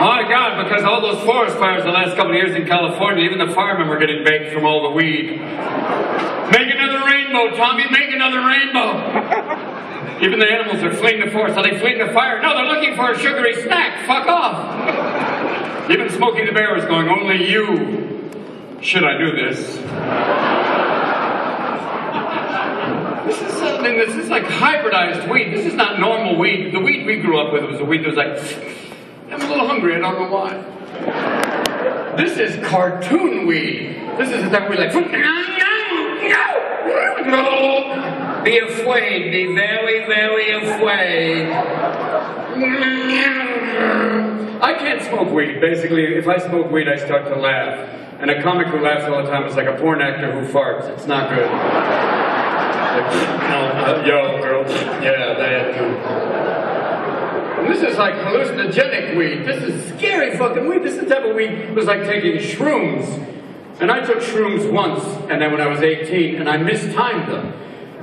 My God, because all those forest fires the last couple of years in California, even the firemen were getting baked from all the weed. Make another rainbow, Tommy, make another rainbow. Even the animals are fleeing the forest. Are they fleeing the fire? No, they're looking for a sugary snack. Fuck off. Even Smokey the Bear is going, only you. Should I do this? This is like hybridized weed. This is not normal weed. The weed we grew up with was a weed that was like, I'm a little hungry, I don't know why. This is cartoon weed. This is the type of weed like, be afraid, be very, very afraid. I can't smoke weed. Basically, if I smoke weed, I start to laugh. And a comic who laughs all the time is like a porn actor who farts. It's not good. Like, yo, girl. Yeah, that too. And this is like hallucinogenic weed. This is scary fucking weed. This is the type of weed that was like taking shrooms. And I took shrooms once, and then when I was 18, and I mistimed them.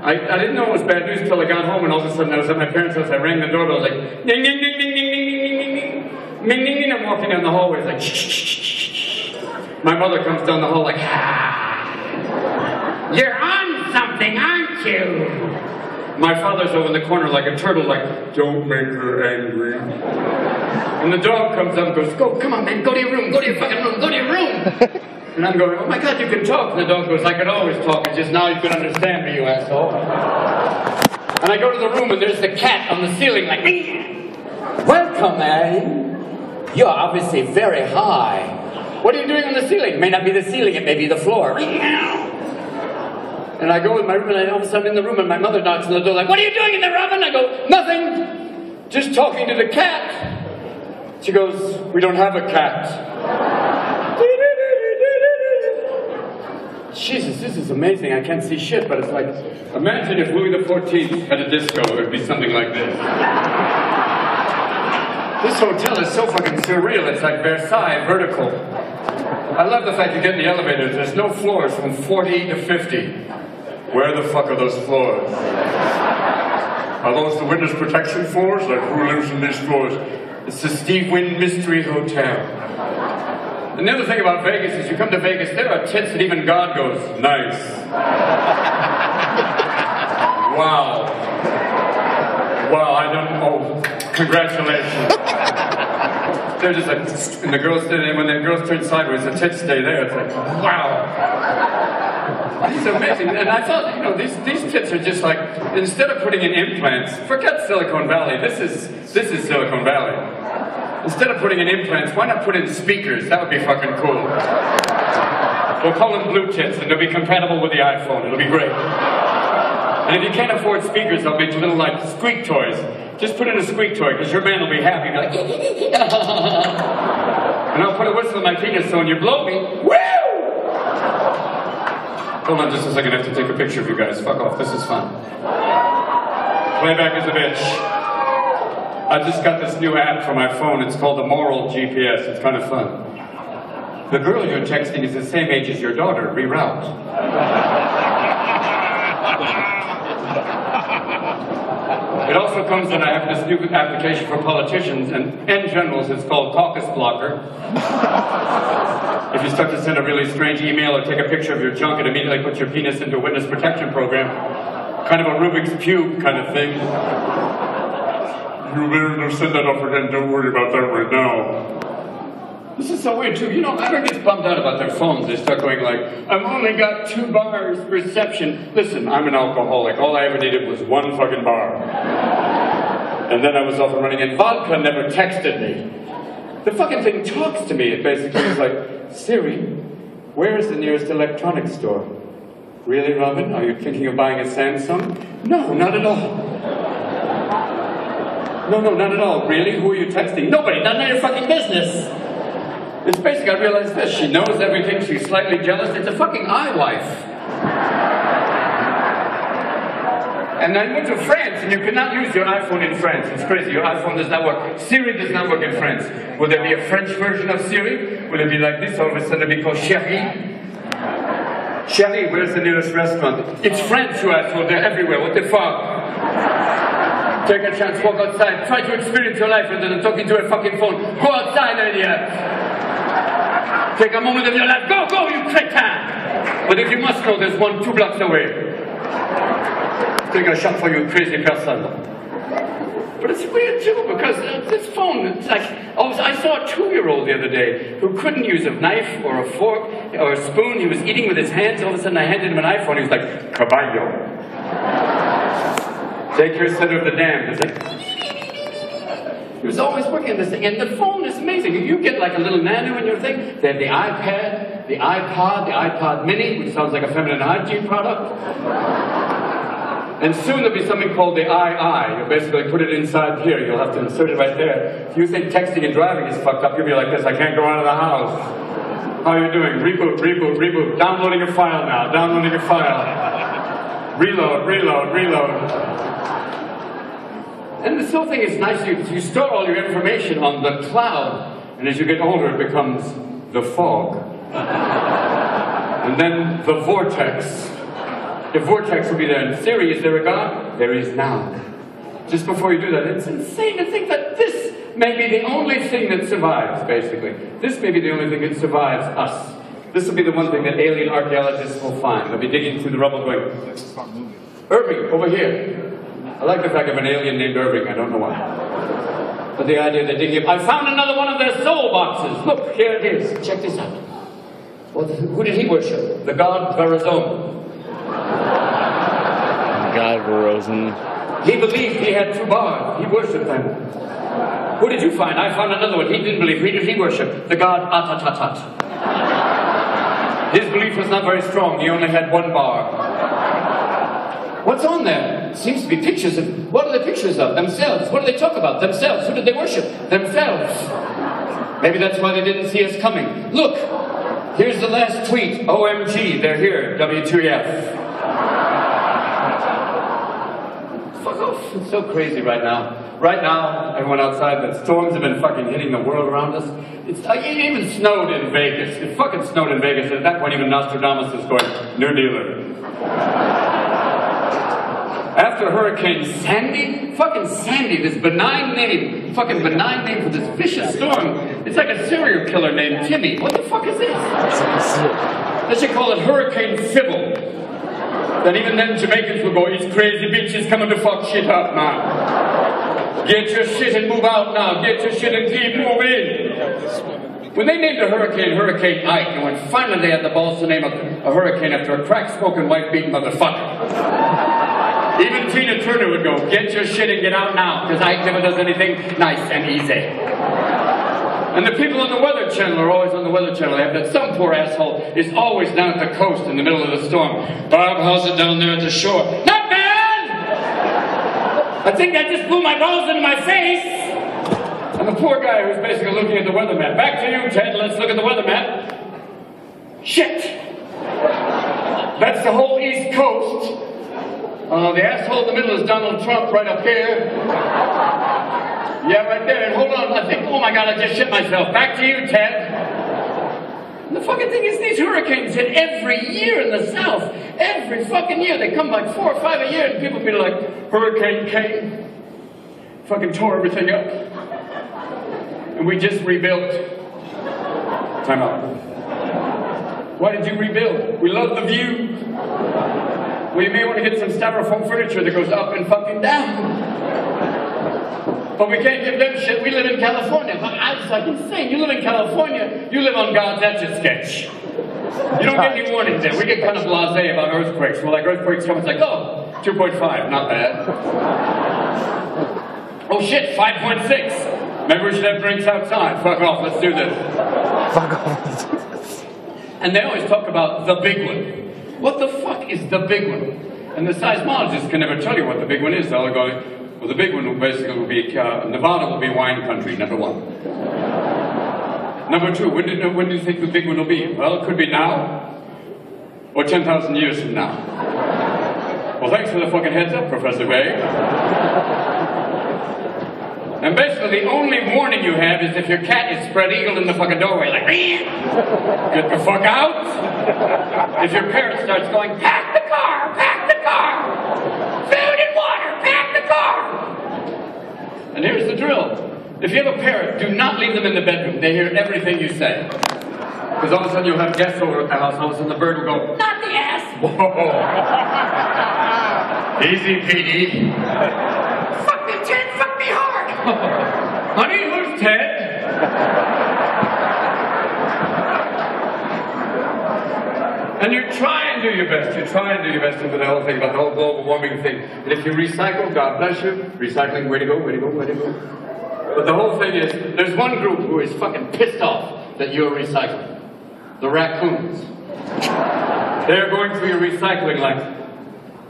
I didn't know it was bad news until I got home, and all of a sudden I was at my parents' house. I rang the doorbell. I was like, ding, ding, ding, ding, ding, ding, ding, ding, ding, ding, ding, ding. I'm walking down the hallway. It's like, shh, shh, shh, shh. My mother comes down the hall like, ah, you're on something, aren't you? My father's over in the corner like a turtle, like, don't make her angry. And the dog comes up and goes, go, come on, man, go to your room, go to your fucking room, go to your room. And I'm going, oh my God, you can talk. And the dog goes, I can always talk, it's just now you can understand me, you asshole. And I go to the room and there's the cat on the ceiling like, welcome, man. You're obviously very high. What are you doing on the ceiling? It may not be the ceiling, it may be the floor. And I go in my room, and all of a sudden I'm in the room, and my mother knocks on the door like, what are you doing in the oven? I go, nothing. Just talking to the cat. She goes, we don't have a cat. Jesus, this is amazing. I can't see shit, but it's like, imagine if Louis XIV had a disco, it would be something like this. This hotel is so fucking surreal. It's like Versailles, vertical. I love the fact you get in the elevator, there's no floors from 40 to 50. Where the fuck are those floors? Are those the witness protection floors? Like, who lives in these floors? It's the Steve Wynn Mystery Hotel. And the other thing about Vegas is you come to Vegas, there are tits that even God goes, nice. Wow. Wow, I don't know. Congratulations. They're just like, and the girls did it, and when the girls turn sideways, the tits stay there. It's like, wow. It's amazing. And I thought, you know, these tits are just like, instead of putting in implants, forget Silicon Valley. This is Silicon Valley. Instead of putting in implants, why not put in speakers? That would be fucking cool. We'll call them blue tits, and they'll be compatible with the iPhone. It'll be great. And if you can't afford speakers, they'll make little, like, squeak toys. Just put in a squeak toy, because your man will be happy. He'll be like, and I'll put a whistle in my penis, so when you blow me, woo! Hold on just a second, I have to take a picture of you guys. Fuck off, this is fun. Playback is a bitch. I just got this new app for my phone. It's called the Moral GPS. It's kind of fun. The girl you're texting is the same age as your daughter. Reroute. It also comes that I have this new application for politicians and generals. It's called Caucus Blocker. If you start to send a really strange email or take a picture of your junk, it immediately puts your penis into a witness protection program. Kind of a Rubik's Cube kind of thing. You better send that off again. Don't worry about that right now. This is so weird too. You know, everyone gets bummed out about their phones. They start going like, I've only got 2 bars reception. Listen, I'm an alcoholic. All I ever needed was 1 fucking bar. And then I was off and running, and vodka never texted me. The fucking thing talks to me. It basically is like, Siri, where is the nearest electronics store? Really, Robin? Are you thinking of buying a Samsung? No, not at all. No, not at all. Really? Who are you texting? Nobody. None of your fucking business. It's basically, I realized this. She knows everything. She's slightly jealous. It's a fucking iWife. And I went to France, and you cannot use your iPhone in France. It's crazy. Your iPhone does not work. Siri does not work in France. Will there be a French version of Siri? Will it be like this? All of a sudden it'll be called Chérie? Chérie, where's the nearest restaurant? It's France, you asshole. They're everywhere. What the fuck? Take a chance, walk outside, try to experience your life rather than talking to a fucking phone. Go outside, idiot! Take a moment of your life. Go, go, you cretin! But if you must go, there's one 2 blocks away. Take a shot for you, crazy person. But it's weird too, because this phone, it's like, I saw a 2-year-old the other day who couldn't use a knife or a fork or a spoon. He was eating with his hands. All of a sudden I handed him an iPhone. He was like, caballo. Take your center of the dam. It's like, he was always working on this thing. And the phone is amazing. You get like a little nano in your thing. They have the iPad, the iPod, the iPod Mini, which sounds like a feminine hygiene product. And soon there'll be something called the II. You'll basically put it inside here. You'll have to insert it right there. If you think texting and driving is fucked up, you'll be like this, I can't go out of the house. How are you doing? Reboot, reboot, reboot. Downloading your file now. Downloading your file. Reload, reload, reload. And this whole thing is nice. You store all your information on the cloud. And as you get older, it becomes the fog. And then the vortex. The vortex will be there. In theory, is there a God? There is now. Just before you do that, it's insane to think that this may be the only thing that survives, basically. This may be the only thing that survives us. This will be the one thing that alien archaeologists will find. They'll be digging through the rubble going, Irving, over here. I like the fact of an alien named Irving, I don't know why. But the idea they're digging up, I found another one of their soul boxes. Look, here it is. Check this out. Who did he worship? The god Verozone. God, Verozone. He believed he had 2 bars. He worshipped them. Who did you find? I found another one. He didn't believe. Who did he worship? The god Atatatat. His belief was not very strong. He only had 1 bar. What's on there? Seems to be pictures of... What are the pictures of? Themselves. What do they talk about? Themselves. Who did they worship? Themselves. Maybe that's why they didn't see us coming. Look! Here's the last tweet. OMG, they're here. W2F. Fuck off. It's so crazy right now. Right now, everyone outside, the storms have been fucking hitting the world around us. It even snowed in Vegas. It fucking snowed in Vegas. At that point, even Nostradamus is going, new dealer. After Hurricane Sandy, fucking Sandy, this benign name, fucking benign name for this vicious storm. It's like a serial killer named Timmy. What the fuck is this? They should call it Hurricane Sybil. Then even then Jamaicans will go, these crazy bitches coming to fuck shit up now. Get your shit and move out now. Get your shit and keep moving. When they named a hurricane Hurricane Ike, and when finally they had the balls to name a hurricane after a crack-spoken, wife-beaten motherfucker. Even Tina Turner would go, get your shit and get out now, because Ike never does anything nice and easy. And the people on the Weather Channel are always on the Weather Channel. They have that some poor asshole is always down at the coast in the middle of the storm. Bob, how's it down there at the shore? Not bad! I think I just blew my balls into my face. And the poor guy who's basically looking at the weather map. Back to you, Ted. Let's look at the weather map. Shit! That's the whole East Coast. The asshole in the middle is Donald Trump right up here. Yeah, right there. And hold on, I think, oh my God, I just shit myself. Back to you, Ted. And the fucking thing is, these hurricanes hit every year in the South. Every fucking year. They come like 4 or 5 a year, and people be like, Hurricane came. Fucking tore everything up. And we just rebuilt. Time out. Why did you rebuild? We love the view. Well, you may want to get some styrofoam furniture that goes up and fucking down. But we can't give them shit. We live in California. It's like insane. You live in California, you live on God's Etch-a-Sketch. You don't get any warnings there. We get kind of blasé about earthquakes. We're like, earthquakes come, it's like, oh, 2.5, not bad. Oh shit, 5.6. Maybe we should have drinks outside. Fuck off, let's do this. Fuck off. And they always talk about the big one. What the fuck is the big one? And the seismologists can never tell you what the big one is. They'll go, well, the big one will basically will be, Nevada will be wine country, number 1. Number 2, when do you think the big one will be? Well, it could be now, or 10,000 years from now. Well, thanks for the fucking heads up, Professor Bay. And basically, the only warning you have is if your cat is spread eagle in the fucking doorway, like, get the fuck out. If your parrot starts going, pack the car, food and water, pack the car. And here's the drill. If you have a parrot, do not leave them in the bedroom. They hear everything you say. Because all of a sudden you'll have guests over at the house, and all of a sudden the bird will go, not the ass! Whoa! Easy, Petey. Fuck me, Ted, fuck me hard! Honey, who's Ted? And you try and do your best. You try and do your best with the whole thing about the whole global warming thing. And if you recycle, God bless you. Recycling, way to go, way to go, way to go. But the whole thing is, there's one group who is fucking pissed off that you're recycling. The raccoons. They're going through your recycling like,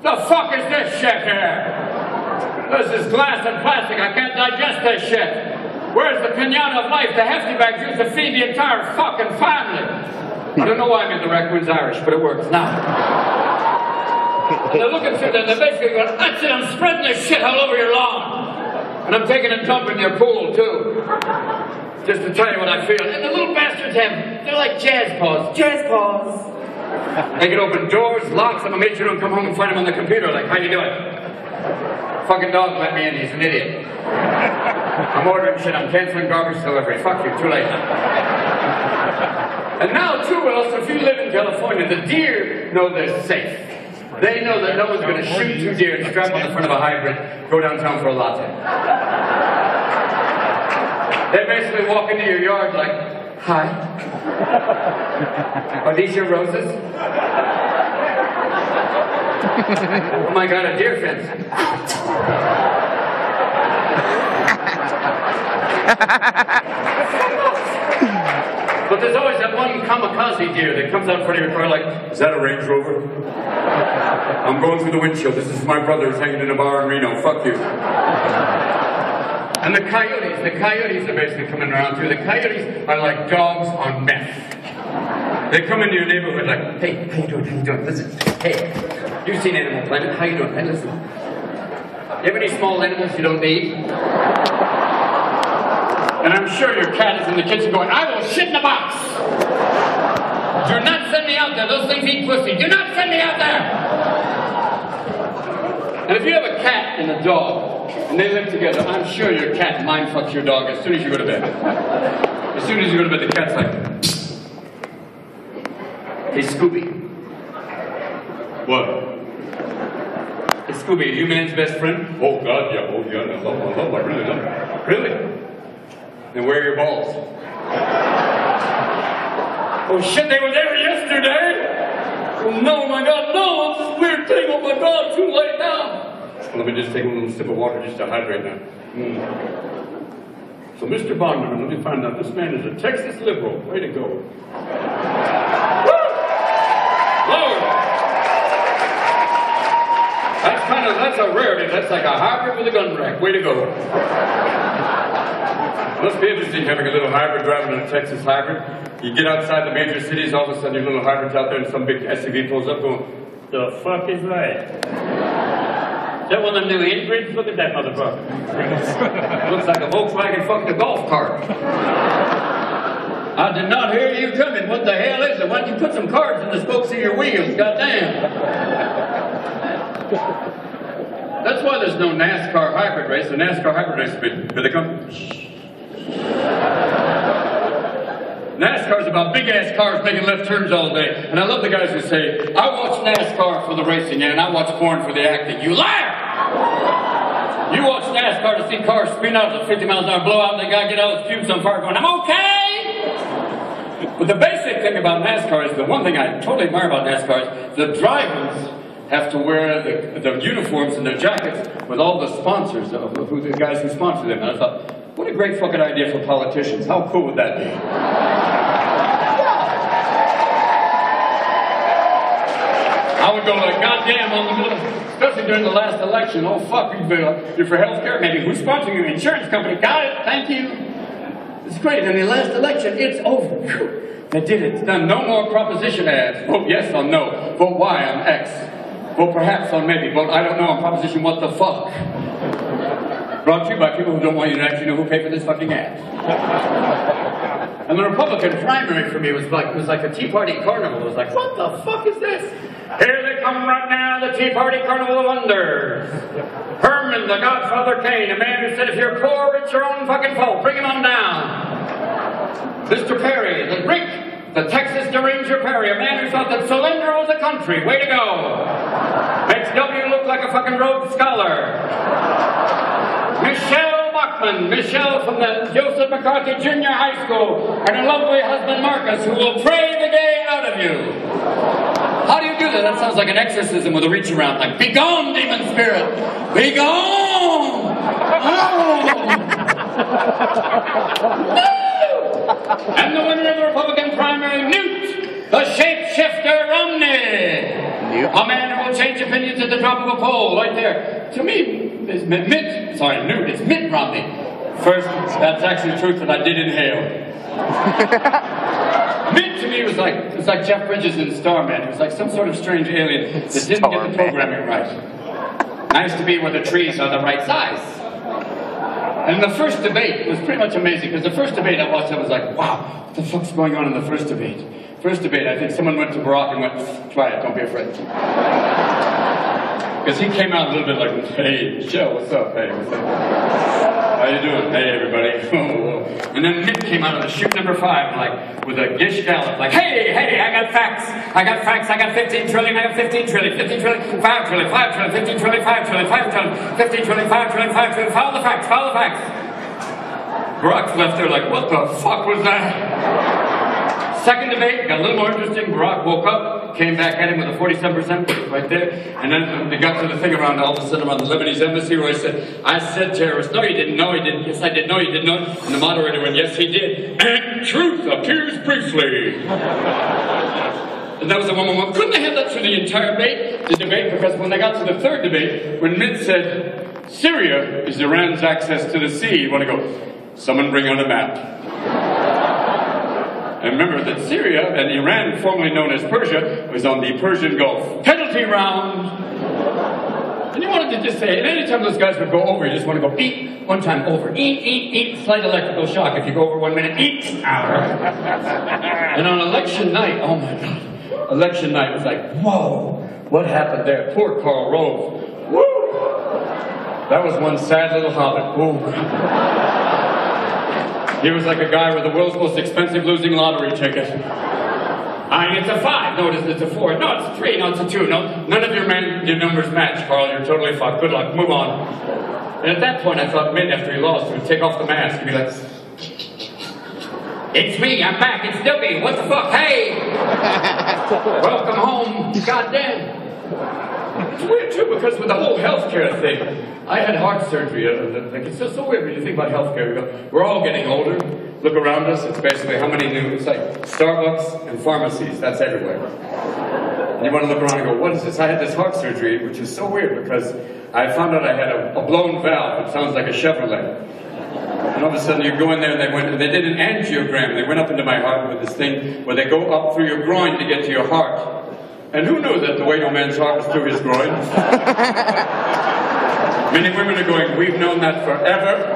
the fuck is this shit here? This is glass and plastic. I can't digest this shit. Where's the pinata of life, the hefty bags used to feed the entire fucking family? I don't know why I made the raccoons Irish, but it works now. They're looking through there, they're basically going, that's it, I'm spreading this shit all over your lawn. And I'm taking a dump in your pool, too. Just to tell you what I feel. And the little bastards they're like jazz paws. Jazz paws. They can open doors, locks, and a major don't come home and find them on the computer like, how you doing? Fucking dog let me in, he's an idiot. I'm ordering shit, I'm canceling garbage delivery. Fuck you, too late. And now, too, also, if you live in California, the deer know they're safe. They know that no one's going to shoot two deer and strap on the front of a hybrid, go downtown for a latte. They basically walk into your yard like, hi. Are these your roses? Oh my God, a deer fence. But there's always that one kamikaze deer that comes out in front of your car like, is that a Range Rover? I'm going through the windshield. This is my brother who's hanging in a bar in Reno. Fuck you. And the coyotes are basically coming around too. The coyotes are like dogs on meth. They come into your neighborhood like, hey, how you doing? How you doing? Listen, hey, you've seen Animal Planet. How you doing? Hey, listen. You have any small animals you don't need? And I'm sure your cat is in the kitchen going, I will shit in a box. Do not send me out there. Those things eat pussy. Do not send me out there. And if you have a cat and a dog, and they live together, I'm sure your cat mind fucks your dog as soon as you go to bed. As soon as you go to bed, the cat's like, hey, Scooby. What? Hey, Scooby, are you man's best friend? Oh, God, yeah. Oh, yeah. I love, I really love. Really? Then where are your balls? Oh, shit, they were there yesterday. Oh, no, my God, no, it's this weird thing. Oh, my God, too late now. Let me just take a little sip of water just to hydrate now. So, Mr. Bonderman, let me find out. This man is a Texas liberal. Way to go. Woo! Lord! That's a rarity. That's like a hybrid with a gun rack. Way to go. Must be interesting having a little hybrid driving in a Texas hybrid. You get outside the major cities, all of a sudden your little hybrid's out there and some big SUV pulls up going, the fuck is that? Is that one of the new Ingrids? Look at that motherfucker. Looks like a Volkswagen fucking a golf cart. I did not hear you coming. What the hell is it? Why don't you put some cards in the spokes of your wheels? Goddamn. That's why there's no NASCAR hybrid race. The NASCAR hybrid race here they come. NASCAR's about big-ass cars making left turns all day. And I love the guys who say, I watch NASCAR for the racing and I watch porn for the acting. You liar! You watch NASCAR to see cars spin out at 50 miles an hour, blow out, and the guy get out of his pubes on fire going, I'm okay! But the basic thing about NASCAR is, the one thing I totally admire about NASCAR is the drivers have to wear the uniforms and their jackets with all the sponsors of who the guys who sponsor them. And I thought, what a great fucking idea for politicians. How cool would that be? I would go like, goddamn, on the middle, especially during the last election. Oh, fuck, you're for health care? Maybe who's sponsoring you? Insurance company. Got it, thank you. It's great. In the last election, it's over. They did it. It's done. No more proposition ads. Vote yes on no. Vote Y on X. Vote perhaps on maybe. Vote I don't know on proposition what the fuck. Brought to you by people who don't want you to actually know who paid for this fucking ad. And And the Republican primary for me was like a Tea Party carnival. It was like, what the fuck is this? Here they come right now, the Tea Party Carnival of Wonders. Herman, the Godfather Kane, a man who said, if you're poor, it's your own fucking fault. Bring him on down. Mr. Perry, the Rick, the Texas Deranger Perry, a man who thought that Solyndra was a country. Way to go. Makes W look like a fucking Rhodes Scholar. Michelle Michelle from the Joseph McCarthy Junior High School, and her lovely husband Marcus, who will pray the gay out of you. How do you do that? That sounds like an exorcism with a reach around, like, be gone, demon spirit! Be gone! Oh! And the winner of the Republican primary, Newt, the shapeshifter Romney. A man who will change opinions at the drop of a poll, right there. To me, it's Newt, it's Mitt Romney. First, that's actually the truth that I did inhale. Mitt to me was like Jeff Bridges in Starman. It was like some sort of strange alien that didn't get the programming right. Nice to be where the trees are the right size. And the first debate was pretty much amazing, because the first debate I watched, I was like, wow, what the fuck's going on in the first debate? First debate, I think someone went to Barack and went, try it, don't be afraid. Because he came out a little bit like, hey, Michelle, what's up? Hey, what's up? How you doing? Hey, everybody. And then Mitt came out of the chute number 5, like, with a gish gallop, like, hey, I got facts, I got 15 trillion, I got 15 trillion, 15 trillion, 5 trillion, 5 trillion, 15 trillion, 5 trillion, 5 trillion, 15 trillion, 5 trillion, 5 trillion, follow the facts, follow the facts. Barack's left there like, what the fuck was that? Second debate, got a little more interesting. Barack woke up, came back at him with a 47% right there, and then they got to the thing around, all of a sudden around the Lebanese embassy, where I said terrorist, no, you didn't, no, he didn't, yes, I did, no, you didn't know, and the moderator went, yes, he did, and truth appears briefly. And that was the one, couldn't they have that through the entire debate, because when they got to the third debate, when Mitt said, Syria is Iran's access to the sea, you want to go, someone bring on a map. And remember that Syria and Iran, formerly known as Persia, was on the Persian Gulf. Penalty round! And you wanted to just say, and anytime those guys would go over, you just want to go, eat, one time over, eat, slight electrical shock. If you go over 1 minute, eat, hour. And on election night, oh my God, election night was like, whoa, what happened there? Poor Karl Rove. Woo! That was one sad little hobbit. Woo. He was like a guy with the world's most expensive losing lottery ticket. It's a 5. No, it's a 4. No, it's a 3. No, it's a 2. No, none of your numbers match, Carl. You're totally fucked. Good luck. Move on. And at that point, I thought Mitt, after he lost, he would take off the mask and be like, it's me. I'm back. It's Dopey. What the fuck? Hey! Welcome home. Goddamn. It's weird, too, because with the whole healthcare thing, I had heart surgery. It's just so weird when you think about healthcare. We're all getting older. Look around us. It's basically how many new, it's like Starbucks and pharmacies. That's everywhere. And you want to look around and go, what is this? I had this heart surgery, which is so weird because I found out I had a blown valve. It sounds like a Chevrolet. And all of a sudden you go in there and they did an angiogram. They went up into my heart with this thing where they go up through your groin to get to your heart. And who knew that the way no man's heart was through his groin? Many women are going, we've known that forever.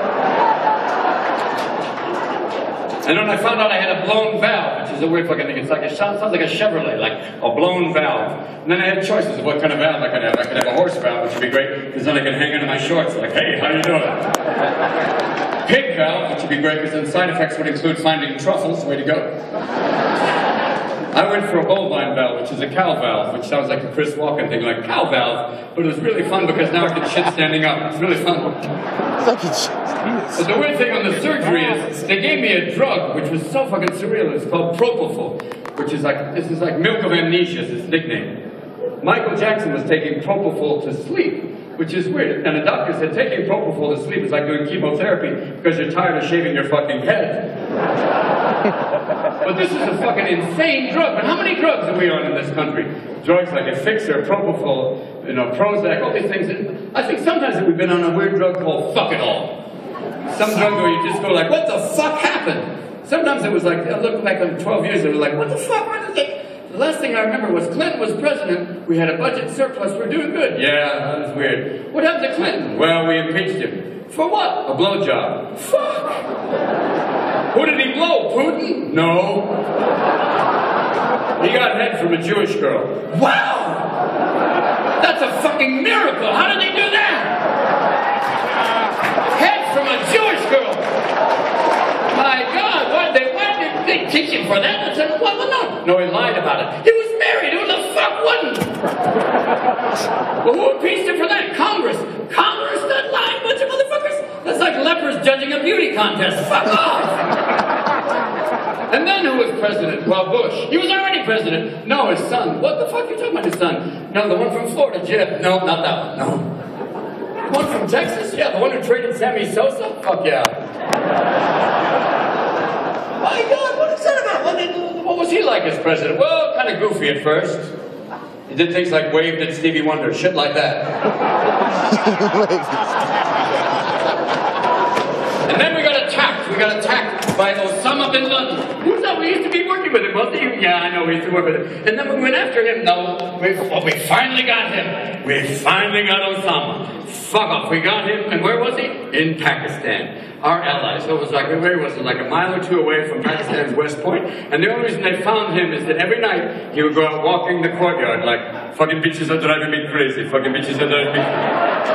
And then I found out I had a blown valve, which is a weird fucking thing. It's like it sounds like a Chevrolet, like a blown valve. And then I had choices of what kind of valve I could have. I could have a horse valve, which would be great, because then I could hang under my shorts like, hey, how you doing? Pig valve, which would be great, because then side effects would include finding truffles. Way to go. I went for a bovine valve, which is a cow valve, which sounds like a Chris Walken thing, like cow valve, but it was really fun because now I can shit standing up. It's really fun. But the weird thing on the surgery is they gave me a drug which was so fucking surreal. It's called Propofol, which is like, this is like milk of amnesia, is its nickname. Michael Jackson was taking Propofol to sleep, which is weird. And the doctor said taking Propofol to sleep is like doing chemotherapy because you're tired of shaving your fucking head. But this is a fucking insane drug. But how many drugs are we on in this country? Drugs like Effixor, Propofol, Prozac, all these things. And I think sometimes we've been on a weird drug called fuck it all. Some drug where you just go like, what the fuck happened? Sometimes it was like, I look back on 12 years, it was like, what the fuck? The last thing I remember was Clinton was president, we had a budget surplus, we're doing good. Yeah, that was weird. What happened to Clinton? Well, we impeached him. For what? A blowjob. Fuck! Who did he blow? Putin? No. He got head from a Jewish girl. Wow! That's a fucking miracle. How did they do that? Head from a Jewish girl. My God, why did they teach him for that? I said, well, no. No, he lied about it. He was married. Who the fuck wouldn't? Well, who impeached him for that? Congress. Congress, that lying bunch of motherfuckers? That's like lepers judging a beauty contest. Fuck off! And then who was president? Well, Bush. He was already president. No, his son. What the fuck are you talking about, his son? No, the one from Florida, Jeb. No, not that one. No. The one from Texas? Yeah, the one who traded Sammy Sosa? Fuck yeah. My God, what is that about? What was he like as president? Well, kind of goofy at first. He did things like waved at Stevie Wonder, shit like that. And then we got attacked. We got attacked by Osama bin Laden. Who's that? We used to be working with him, wasn't he? Yeah, I know, we used to work with him. And then we went after him. No, we finally got him. We finally got Osama. Fuck off. We got him. And where was he? In Pakistan. Our allies. So it was like, where was it? Like a mile or two away from Pakistan's West Point. And the only reason they found him is that every night he would go out walking the courtyard like, fucking bitches are driving me crazy. Fucking bitches are driving me crazy.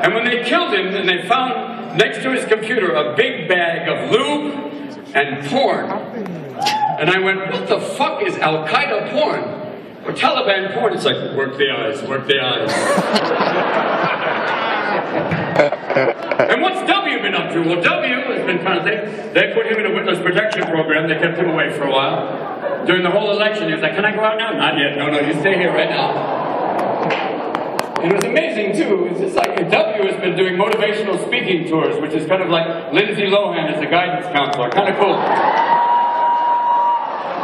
And when they killed him, and they found next to his computer a big bag of lube and porn. And I went, what the fuck is Al-Qaeda porn? Or Taliban porn? It's like, work the eyes, work the eyes. And what's W been up to? Well, W has been trying to think. They put him in a witness protection program. They kept him away for a while. During the whole election, he was like, can I go out now? Not yet. No, you stay here right now. And it was amazing, too. It's just like W has been doing motivational speaking tours, which is kind of like Lindsay Lohan as a guidance counselor. Kind of cool.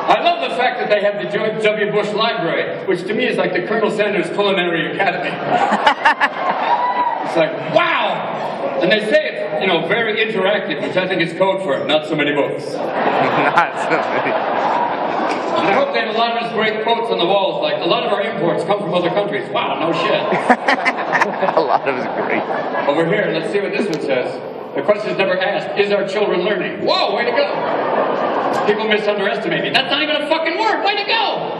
I love the fact that they have the George W. Bush Library, which to me is like the Colonel Sanders Culinary Academy. It's like, wow! And they say it's, very interactive, which I think is code for not so many books. Not so many. And I hope they have a lot of his great quotes on the walls, like, a lot of our imports come from other countries. Wow, no shit. A lot of his great. Over here, let's see what this one says. The question is never asked, is our children learning? Whoa, way to go! People misunderestimate me. That's not even a fucking word, way to go!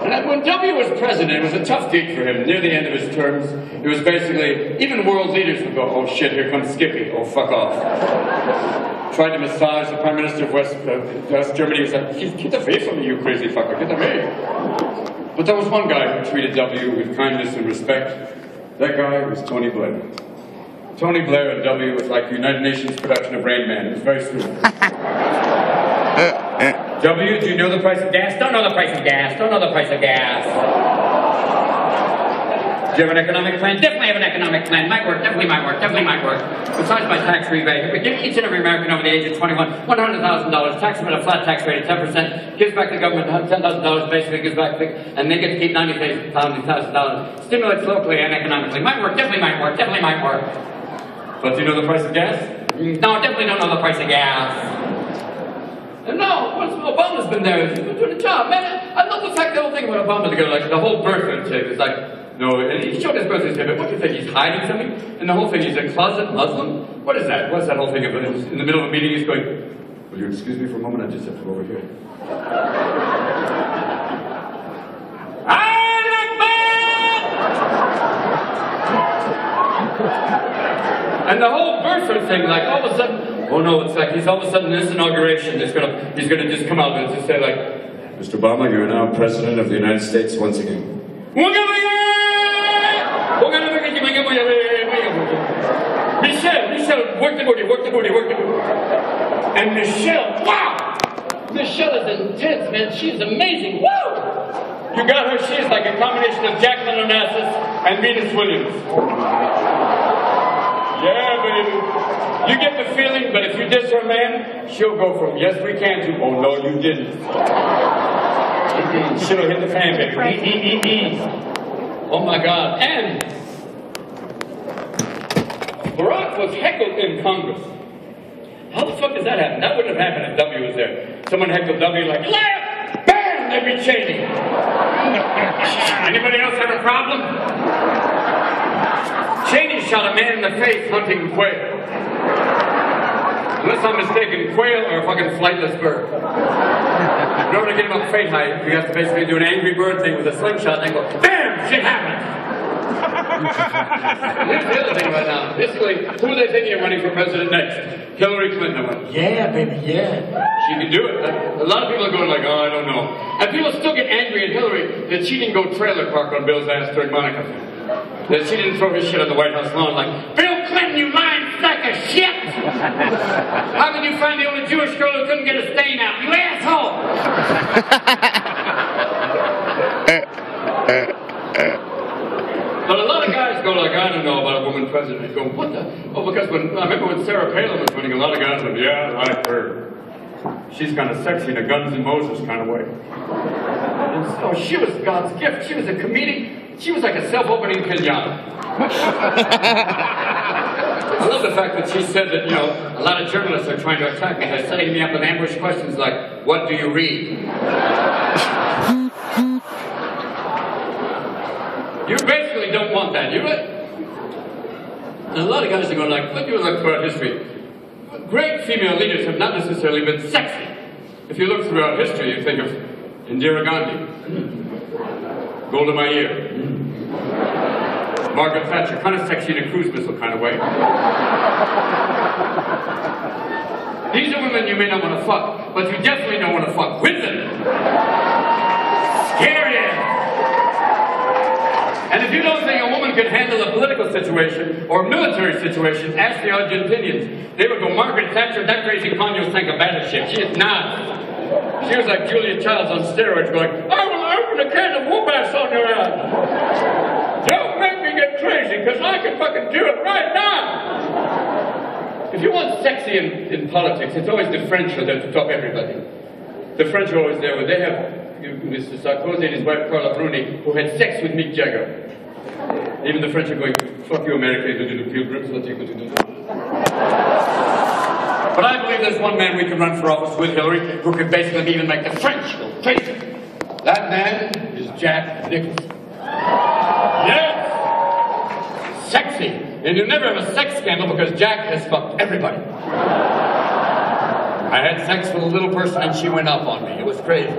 And when W was president, it was a tough gig for him. Near the end of his terms, it was basically, even world leaders would go, oh shit, here comes Skippy, oh fuck off. Tried to massage the Prime Minister of West Germany. He was like, get away from me, you crazy fucker, get away. But there was one guy who treated W with kindness and respect. That guy was Tony Blair. Tony Blair and W was like the United Nations production of Rain Man. It was very sweet. W, do you know the price of gas? Don't know the price of gas. Don't know the price of gas. Do you have an economic plan? Definitely have an economic plan. Might work, definitely might work, definitely might work. Besides my tax rebate, we give each and every American over the age of 21 $100,000, tax them at a flat tax rate of 10%, gives back the government $10,000, basically gives back, and they get to keep $90,000. Stimulates locally and economically. Might work, definitely might work, definitely might work. But do you know the price of gas? No, definitely don't know the price of gas. No, Obama's been there. He's been doing a job. Man, I love the fact the whole thing about Obama together, like the whole birth thing is like, no, and he showed his birth certificate. What do you think? He's hiding something? And the whole thing, he's a closet Muslim? What is that? What's that whole thing about? In the middle of a meeting, he's going, will you excuse me for a moment? I just have to go over here. And the whole birther thing, like all of a sudden, oh no, it's like he's all of a sudden in this inauguration, he's gonna just come out and just say like, Mr. Obama, you are now President of the United States once again. Michelle, work the booty. And Michelle, wow! Michelle is intense, man. She's amazing. Woo! You got her, she is like a combination of Jacqueline Onassis and Venus Williams. Yeah, baby. You get the feeling, but if you diss her man, she'll go from yes we can to oh no you didn't. She'll hit the fan, baby. Oh my God. And Barack was heckled in Congress. How the fuck does that happen? That wouldn't have happened if W was there. Someone heckled W like, laugh! Bam! They'd be Cheney. Anybody else have a problem? Cheney shot a man in the face hunting quail. Unless I'm mistaken, quail are a fucking flightless bird. In order to get him up fate height, you have to basically do an Angry Bird thing with a slingshot and go, BAM! Shit happens! Here's the other thing right now. Basically, who are they thinking of running for president next? Hillary Clintin. Yeah, baby, yeah. She can do it. A lot of people are going like, oh, I don't know. And people still get angry at Hillary that she didn't go trailer park on Bill's ass during Monica. That she didn't throw his shit on the White House lawn like, Bill Clinton, you lying sack of shit! How can you find the only Jewish girl who couldn't get a stain out? You asshole! But a lot of guys go like, I don't know about a woman president. They go, what the? Oh, because I remember when Sarah Palin was running, a lot of guys went, yeah, I like her. She's kind of sexy in a Guns N' Moses kind of way. And so she was God's gift. She was a comedian. She was like a self-opening pinata. I love the fact that she said that, you know, a lot of journalists are trying to attack me. They're setting me up with ambush questions like, what do you read? You basically don't want that, you right? And a lot of guys are going like, when you look throughout history, great female leaders have not necessarily been sexy. If you look throughout history, you think of Indira Gandhi, Golda Meir, Margaret Thatcher, kind of sexy in a cruise missile kind of way. These are women you may not want to fuck, but you definitely don't want to fuck with them. Scary ass. And if you don't think a woman could handle a political situation or military situation, ask the Argentinians. They would go, Margaret Thatcher, that crazy Ponyo sank a battleship. She is not. She was like Julia Childs on steroids going, I will open a can of whoop-ass on your ass. Don't make me get crazy, because I can fucking do it right now. If you want sexy in politics, it's always the French who are there to top everybody. The French are always there, but they have Mr. Sarkozy and his wife Carla Bruni, who had sex with Mick Jagger. Even the French are going, fuck you, America, you do the pilgrims, let's take it. But I believe there's one man we can run for office with Hillary who could basically even make the French go crazy. That man is Jack Nicholson. Yes! Sexy! And you never have a sex scandal because Jack has fucked everybody. I had sex with a little person and she went up on me. It was crazy.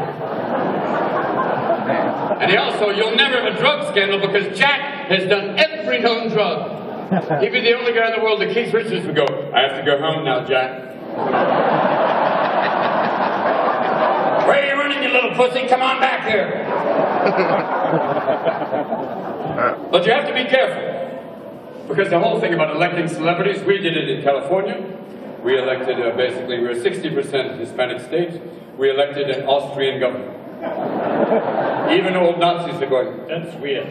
And you'll never have a drug scandal because Jack has done every known drug. He'd be the only guy in the world that Keith Richards would go, I have to go home now, Jack. Where are you running, you little pussy? Come on back here. But you have to be careful. Because the whole thing about electing celebrities, we did it in California. We elected, basically, we're a 60% Hispanic state. We elected an Austrian governor. Even old Nazis are going, that's weird.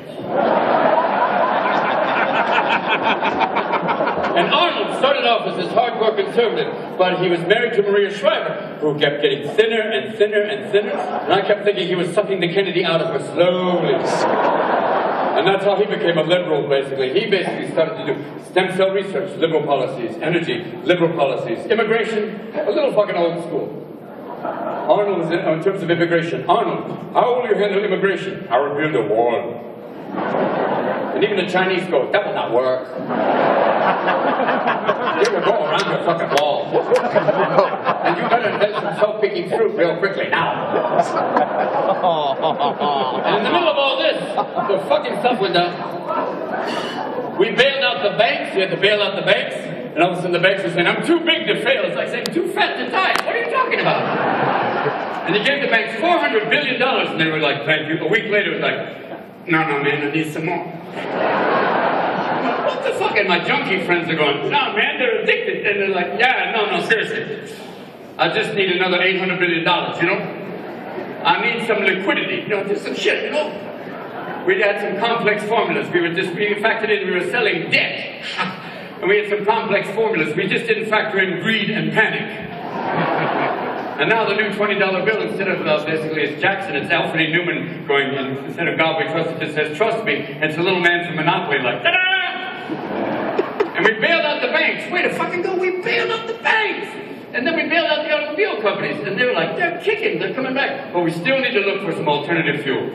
And Arnold started off as this hardcore conservative, but he was married to Maria Shriver, who kept getting thinner and thinner and thinner, and I kept thinking he was sucking the Kennedy out of her slowly. And that's how he became a liberal, basically. He basically started to do stem cell research, liberal policies, energy, liberal policies, immigration, a little fucking old school. Arnold, in terms of immigration, Arnold, how will you handle immigration? I will build a wall. And even the Chinese go, that will not work. They will go around your fucking wall. And you better have some self-picking fruit real quickly now. And in the middle of all this, the fucking stuff went down. We bailed out the banks. We had to bail out the banks. And all of a sudden the banks were saying, I'm too big to fail. It's like saying, too fat to die. What are you talking about? And they gave the banks $400 billion. And they were like, thank you. A week later, it was like, no, man, I need some more. What the fuck? And my junkie friends are going, no, man, they're addicted. And they're like, yeah, no, seriously. I just need another $800 billion, you know? I need some liquidity, you know, just some shit, you know? We had some complex formulas. We were just being factored in. We were selling debt. And we had some complex formulas. We just didn't factor in greed and panic. And now the new $20 bill, instead of basically it's Jackson, it's Alfred E. Newman going, instead of God we trust, it just says trust me. And it's a little man from Monopoly like, ta-da! And we bailed out the banks. Way to fucking go, we bailed out the banks! And then we bailed out the automobile companies. And they were like, they're kicking, they're coming back. But we still need to look for some alternative fuels.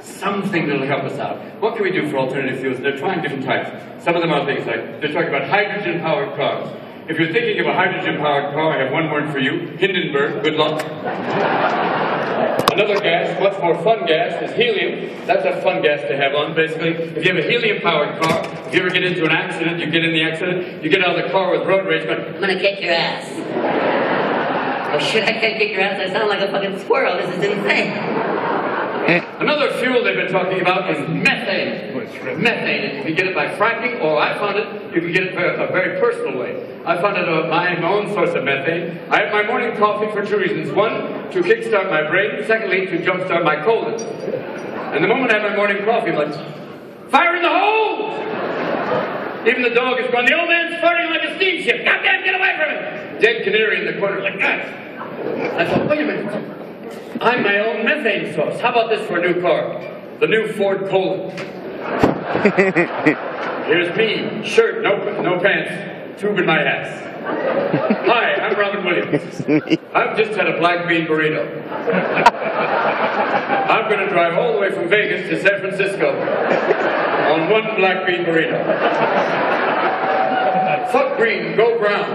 Something that'll help us out. What can we do for alternative fuels? They're trying different types. Some of them are things like, they're talking about hydrogen-powered cars. If you're thinking of a hydrogen-powered car, I have one word for you. Hindenburg, good luck. Another gas, much more fun gas, is helium. That's a fun gas to have on, basically. If you have a helium-powered car, if you ever get into an accident, you get in the accident, you get out of the car with road rage going, I'm gonna kick your ass. Oh shit, I can't kick your ass, I sound like a fucking squirrel, this is insane. Another fuel they've been talking about is methane. Methane, you can get it by fracking, or I found it, you can get it a very personal way. I found it my own source of methane. I have my morning coffee for two reasons. One, to kickstart my brain. Secondly, to jumpstart my colon. And the moment I have my morning coffee, I'm like, fire in the hole! Even the dog is going, the old man's farting like a steamship. Goddamn, get away from it! Dead canary in the corner, like that. I thought, wait a minute. I'm my own methane source. How about this for a new car? The new Ford Colon. Here's me, shirt, no pants, tube in my ass. Hi, I'm Robin Williams. I've just had a black bean burrito. I'm going to drive all the way from Vegas to San Francisco on one black bean burrito. Fuck green, go brown.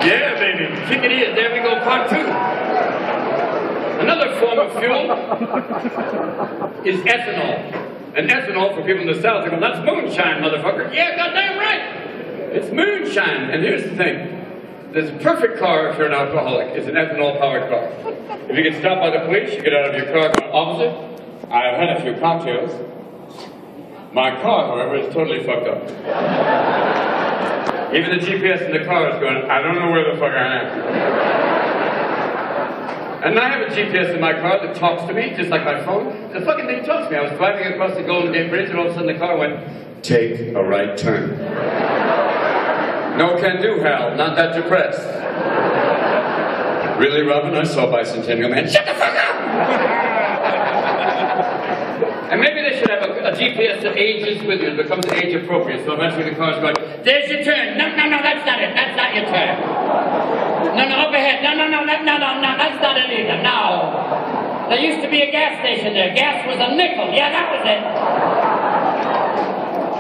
Yeah, baby, kick it in. There we go, part two. Another form of fuel is ethanol. And ethanol, for people in the South, they go, that's moonshine, motherfucker. Yeah, goddamn right. It's moonshine. And here's the thing. This perfect car, if you're an alcoholic, is an ethanol-powered car. If you get stopped by the police, you get out of your car going, officer, I've had a few cocktails. My car, however, is totally fucked up. Even the GPS in the car is going, I don't know where the fuck I am. And I have a GPS in my car that talks to me, just like my phone. The fucking thing talks to me. I was driving across the Golden Gate Bridge, and all of a sudden the car went, take a right turn. No can do, Hal. Not that depressed. Really, Robin? I saw Bicentennial Man. Shut the fuck up! And maybe they should have a GPS that ages with you. It becomes age appropriate. So eventually the car's going, there's your turn. No, that's not it. That's not your turn. No, up ahead. No, that's not it either. No. There used to be a gas station there. Gas was a nickel. Yeah, that was it.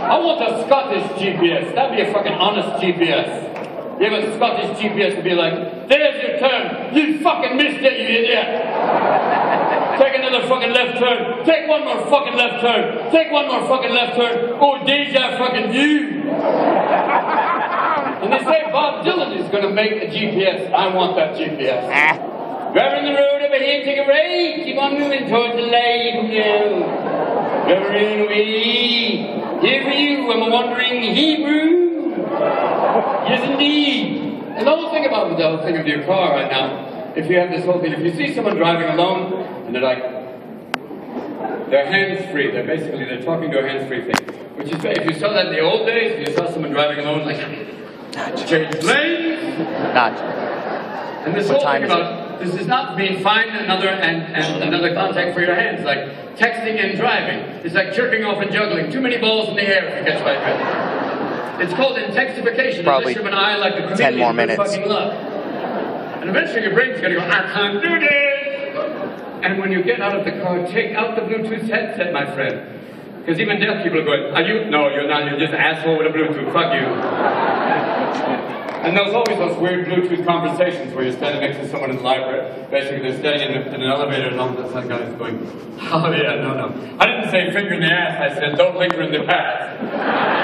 I want a Scottish GPS. That'd be a fucking honest GPS. You have a Scottish GPS to be like, there's your turn. You fucking missed it, you idiot. Take another fucking left turn. Take one more fucking left turn. Take one more fucking left turn. Oh, deja fucking you. And they say Bob Dylan is going to make a GPS. I want that GPS. Driving the road over here, take a right. Keep on moving towards the light now. Driving away. Here for you, I'm a wandering Hebrew. Yes, indeed. And the whole thing about the whole thing of your car right now, if you have this whole thing, if you see someone driving alone, and they're like, they're hands-free. They're talking to a hands-free thing. Which is, if you saw that in the old days, if you saw someone driving alone, like, change lanes. And this whole thing about, this is not being fined another contact for your hands, like texting and driving. It's like jerking off and juggling. Too many balls in the air, if you catch my drift. It's called intensification. Probably unless you have an eye like a 10 more minutes. Fucking luck. And eventually your brain's going to go, I can't do this. And when you get out of the car, take out the Bluetooth headset, my friend. Because even deaf people are going, are you? No, you're not. You're just an asshole with a Bluetooth. Fuck you. And there's always those weird Bluetooth conversations where you're standing next to someone in the library. Basically, they're standing in an elevator and all of a sudden guy is going, oh yeah, no. I didn't say finger in the ass. I said, don't linger in the past.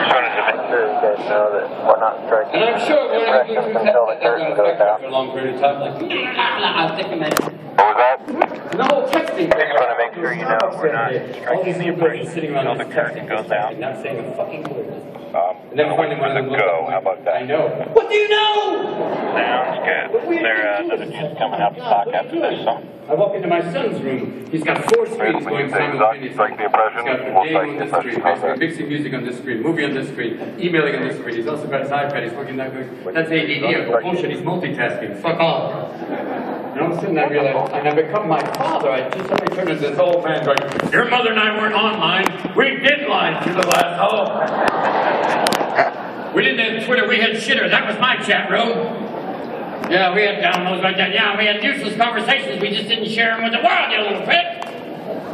Trying to make sure you guys know that we're not striking. And I'm sure we're going to Bluetooth headset that's going to affect you for a long period of time. Like, I'll take a minute. What was that? The whole texting thing. I just want to make sure you know we're not striking the impression until the curtain goes down. Not saying a fucking word. And then when go, how about that? I know. What do you know? Sounds good. There another kid's coming out to talk after this song. I walk into my son's room. He's got 4 screens going simultaneously. Strike the impression. He's got the game on this screen, basically mixing music on this screen, movie on this screen, emailing on this screen. He's also got his iPad. He's working that way. That's ADD. Bullshit. He's multitasking. Fuck off. And all of a sudden I realized, and I become my father. I just suddenly turned into this old man going, your mother and I weren't online. We did line through the glass hole. We didn't have Twitter, we had shitter. That was my chat room. Yeah, we had downloads like that. Yeah, we had useless conversations. We just didn't share them with the world, you little prick.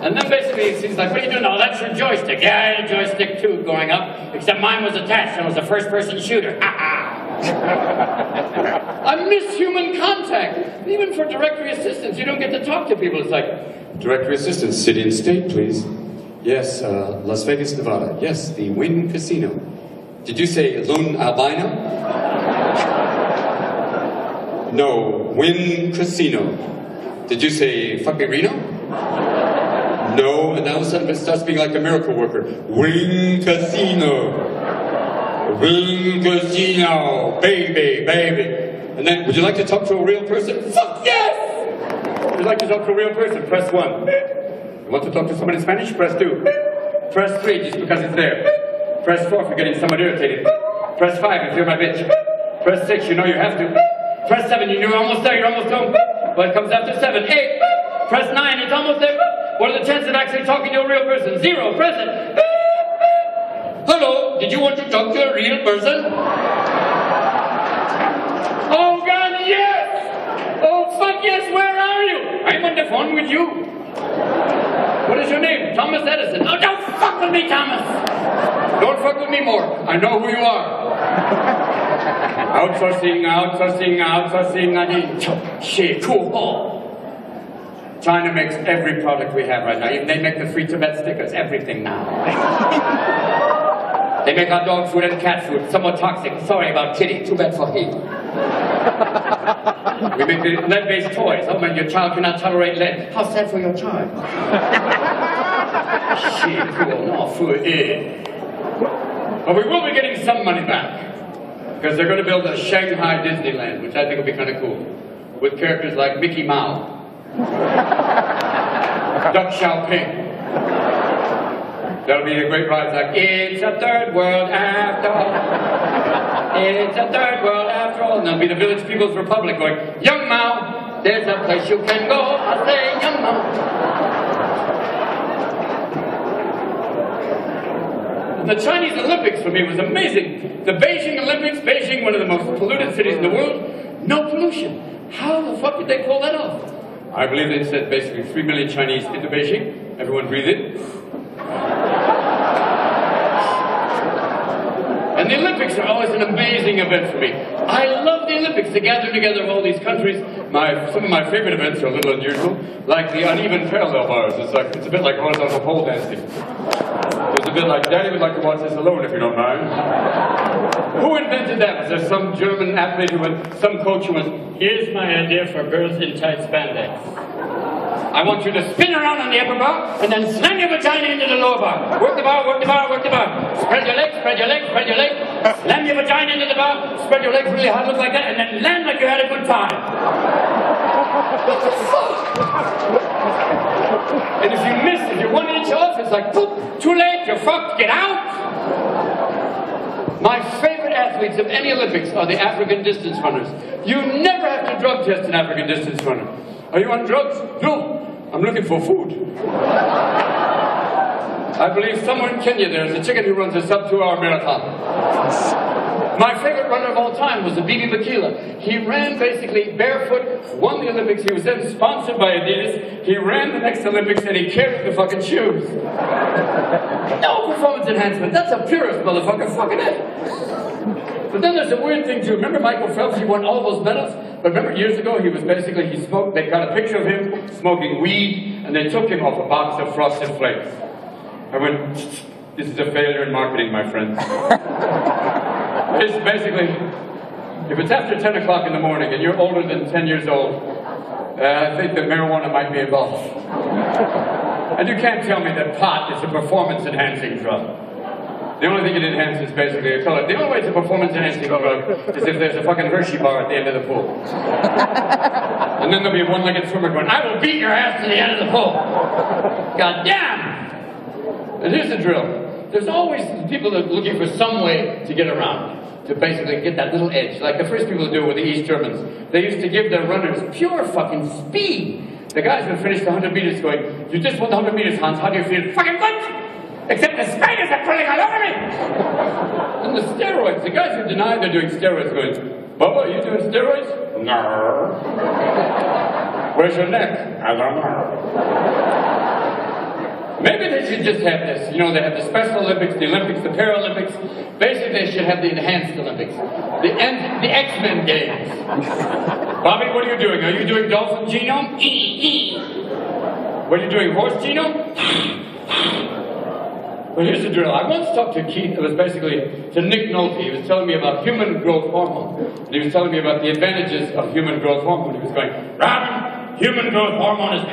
And then basically he's like, what are you doing? Oh, that's your joystick. Yeah, I had a joystick too growing up, except mine was attached and it was a first-person shooter. Ha ha. I miss human contact. Even for directory assistants, you don't get to talk to people. It's like, directory assistants, city and state, please. Yes, Las Vegas, Nevada. Yes, the Wynn Casino. Did you say Lone Albino? No, Wynn Casino. Did you say fucking Reno? No, and all of a sudden it starts being like the miracle worker. Wynn Casino. Wynn Casino. Baby, baby. And then, would you like to talk to a real person? Fuck yes! Would you like to talk to a real person? Press 1. You want to talk to someone in Spanish? Press 2. Press 3 just because it's there. Press 4 for getting someone irritated. Press 5 if you're my bitch. Press 6, you know you have to. Press 7, you're almost there, you're almost home. What comes after 7? 8. Press 9, it's almost there. What are the chances of actually talking to a real person? 0. Press it. Hello, did you want to talk to a real person? Oh God, yes! Oh fuck yes, where are you? I'm on the phone with you. What is your name? Thomas Edison. Oh, don't fuck with me, Thomas! Don't fuck with me more. I know who you are. Outsourcing, outsourcing, outsourcing, shit, cool. China makes every product we have right now. Even they make the free Tibet stickers, everything now. They make our dog food and cat food, somewhat toxic. Sorry about kitty, too bad for him. We make the lead-based toys. Oh man, your child cannot tolerate lead. How sad for your child. Shit, cool, no, food, But we will be getting some money back. Because they're going to build a Shanghai Disneyland, which I think will be kind of cool. With characters like Mickey Mouse. Duck Xiaoping. That'll be a great ride. It's like, it's a third world after all. It's a third world after all. And there'll be the Village People's Republic going, Young Mao, there's a place you can go. I say, Young Mao. The Chinese Olympics for me was amazing. The Beijing Olympics, Beijing, one of the most polluted cities in the world, no pollution. How the fuck did they pull that off? I believe they said basically 3 million Chinese into Beijing. Everyone breathe in. And the Olympics are always an amazing event for me. I love the Olympics, the gathering together of all these countries. Some of my favorite events are a little unusual, like the uneven parallel bars. It's a bit like horizontal pole dancing. It's a bit like, Daddy would like to watch this alone if you don't mind. Who invented that? Was there some German athlete who went, some coach who went, here's my idea for girls in tight spandex. I want you to spin around on the upper bar and then slam your vagina into the lower bar. Work the bar, work the bar, work the bar. Spread your legs, spread your legs, spread your legs. Slam your vagina into the bar, spread your legs really hard, look like that, and then land like you had a good time. What the fuck? And if you miss, if you're 1 inch off, it's like, poop, too late, you're fucked, get out. My favorite athletes of any Olympics are the African distance runners. You never have to drug test an African distance runner. Are you on drugs? No. I'm looking for food. I believe somewhere in Kenya there's a chicken who runs a sub-2-hour marathon. My favorite runner of all time was Bibi Bikila. He ran basically barefoot, won the Olympics. He was then sponsored by Adidas. He ran the next Olympics and he carried the fucking shoes. No performance enhancement. That's a purist motherfucker fucking it. But then there's a weird thing too. Remember Michael Phelps? He won all those medals. But remember years ago, he smoked, they got a picture of him smoking weed, and they took him off a box of Frosted Flakes. I went, this is a failure in marketing, my friend. It's basically, if it's after 10 o'clock in the morning and you're older than 10 years old, I think that marijuana might be involved. And you can't tell me that pot is a performance-enhancing drug. The only thing it enhances is basically a color. The only way it's a performance-enhancing drug is if there's a fucking Hershey bar at the end of the pool. And then there'll be a one-legged swimmer going, I will beat your ass to the end of the pool. God damn! And here's the drill. There's always people that are looking for some way to get around, to basically get that little edge. Like the first people to do it were the East Germans. They used to give their runners pure fucking speed. The guys would finish the 100 meters going, you just won the 100 meters, Hans, how do you feel? Fucking good! Except the spiders are crawling all over me! And the steroids, the guys who deny they're doing steroids going, Bubba, are you doing steroids? No. Where's your neck? I don't know. Maybe they should just have this. You know, they have the Special Olympics, the Olympics, the Paralympics. Basically, they should have the Enhanced Olympics. The X-Men Games. Bobby, what are you doing? Are you doing dolphin genome? What are you doing, horse genome? Well, here's the drill. I once talked to Keith. It was basically to Nick Nolte. He was telling me about human growth hormone. And he was telling me about the advantages of human growth hormone. He was going, Robin, human growth hormone is...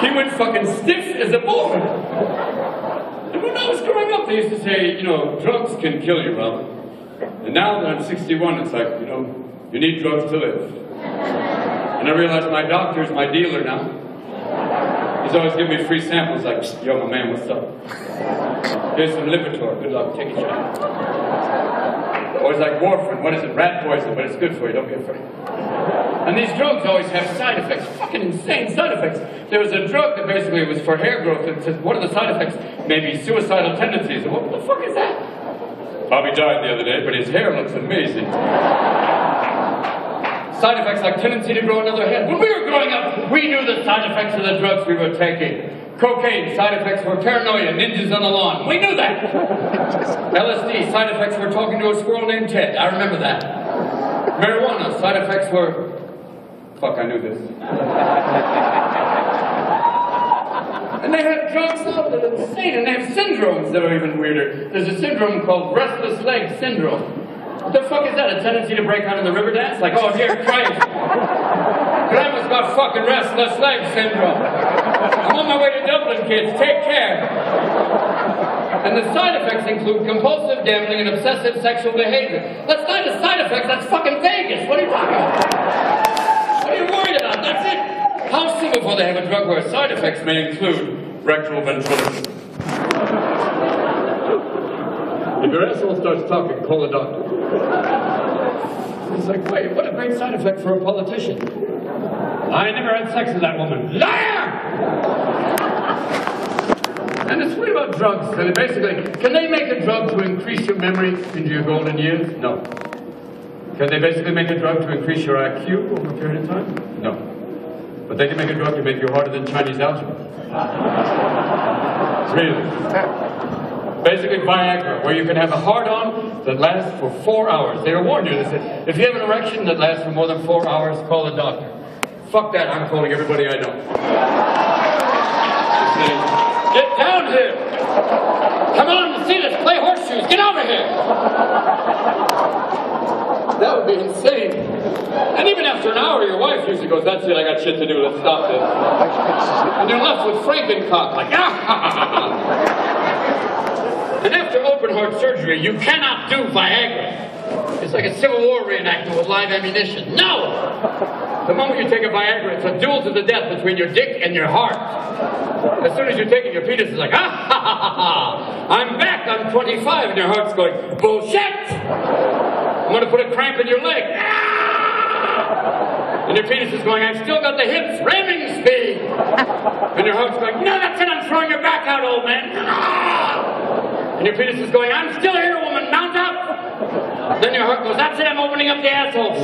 He went fucking stiff as a board. And when I was growing up, they used to say, you know, drugs can kill you, Robin. And now that I'm 61, it's like, you know, you need drugs to live. And I realized my doctor's my dealer now. He's always giving me free samples like, yo, my man, what's up? Here's some Lipitor. Good luck. Take a shot. Or it's like warfarin. What is it? Rat poison, but it's good for you. Don't be afraid. And these drugs always have side effects. Fucking insane side effects. There was a drug that basically was for hair growth. It says, what are the side effects? Maybe suicidal tendencies. What the fuck is that? Bobby died the other day, but his hair looks amazing. Side effects like tendency to grow another head. When we were growing up, we knew the side effects of the drugs we were taking. Cocaine, side effects were paranoia, ninjas on the lawn. We knew that. LSD, side effects were talking to a squirrel named Ted. I remember that. Marijuana, side effects were... Fuck, I knew this. And they have drugs now that are insane, and they have syndromes that are even weirder. There's a syndrome called restless leg syndrome. What the fuck is that? A tendency to break out in the river dance? Like, oh, here, try it. Grandma's got fucking restless leg syndrome. I'm on my way to Dublin, kids. Take care. And the side effects include compulsive gambling and obsessive sexual behavior. That's not the side effects, that's fucking Vegas. What are you talking about? What are you worried about? That's it. How soon before they have a drug where side effects may include rectal ventriloquism? If your asshole starts talking, call a doctor. It's like, wait, what a great side effect for a politician. I never had sex with that woman. Liar! And it's weird about drugs. So basically, can they make a drug to increase your memory into your golden years? No. Can they basically make a drug to increase your IQ over a period of time? No. But they can make a drug to make you harder than Chinese algebra. Really. Basically Viagra, where you can have a hard-on that lasts for 4 hours. They warned you. They said, if you have an erection that lasts for more than 4 hours, call a doctor. Fuck that, I'm calling everybody I know. Get down here! Come on, see this, play horseshoes, get over here! That would be insane. And even after an hour, your wife usually goes, that's it, I got shit to do, let's stop this. And you're left with Frankencock, like, ah! And after open-heart surgery, you cannot do Viagra. It's like a Civil War reenactment with live ammunition. No! The moment you take a Viagra, it's a duel to the death between your dick and your heart. As soon as you take it, your penis is like, ah, ha, ha, ha, ha. I'm back, I'm 25, and your heart's going, bullshit! I'm going to put a cramp in your leg. Ah! And your penis is going, I've still got the hips, ramming speed! And your heart's going, no, that's it, I'm throwing your back out, old man! Ah! And your penis is going, I'm still here, woman, mount up! Then your heart goes, that's it, I'm opening up the asshole.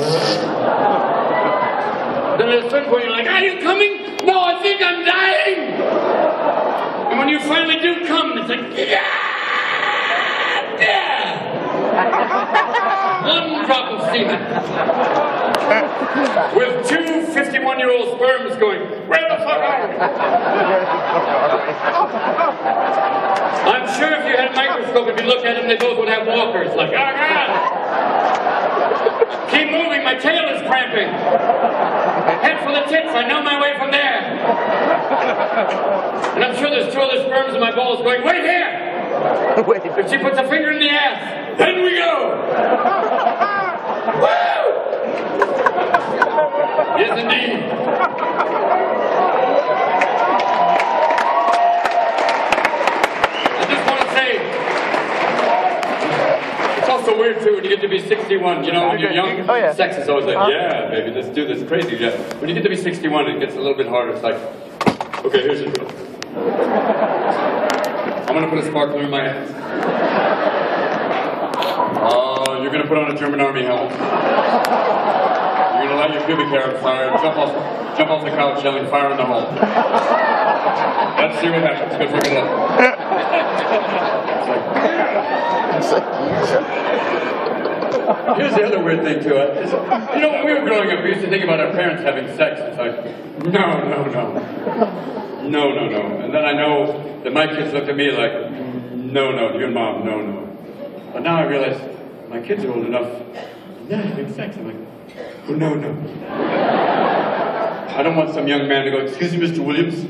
Then at a certain point you're like, are you coming? No, I think I'm dying! And when you finally do come, it's like, yeah! Yeah! One drop of semen. With two 51-year-old sperms going, where the fuck are we? I'm sure if you had a microscope, if you looked at them, they both would have walkers. Like, ah, God! Keep moving, my tail is cramping. Head for the tits, I know my way from there. And I'm sure there's two other sperms in my balls going, wait here! Wait. If she puts a finger in the ass, then we go! Woo! Yes, indeed. I just want to say, it's also weird too when you get to be 61. You know, when you're young, sex is always like, yeah, baby, let's do this crazy. Yeah. When you get to be 61, it gets a little bit harder. It's like, okay, here's the deal. I'm going to put a sparkler in my ass. You're going to put on a German army helmet. You're going to light your pubic hair on fire, and jump off the couch yelling fire in the hole. Let's see what happens. Good for luck. Here's the other weird thing to it. You know, when we were growing up, we used to think about our parents having sex. It's like, no. And then I know that my kids looked at me like, no, your mom, no. But now I realize my kids are old enough, they're having sex. I'm like, oh, no. I don't want some young man to go, excuse me, Mr. Williams,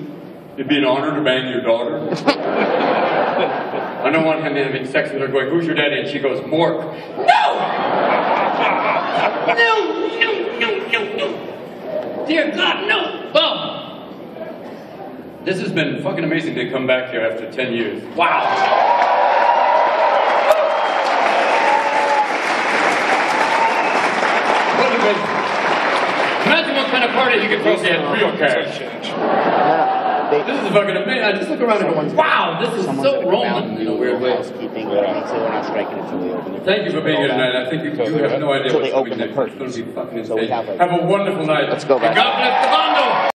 it'd be an honor to bang your daughter. I don't want him having sex with her going, who's your daddy? And she goes, Mork. No! No! Dear God, no! Well, this has been fucking amazing to come back here after 10 years. Wow! What amazing. Imagine what kind of party you could throw if you had real cash. This is fucking amazing. I just look around and go, wow, this is so Roman in a weird way. Thank you for being here tonight. I think you have no idea what's coming next. It's going to be fucking insane. Have a wonderful night. Let's go back. God bless the bando!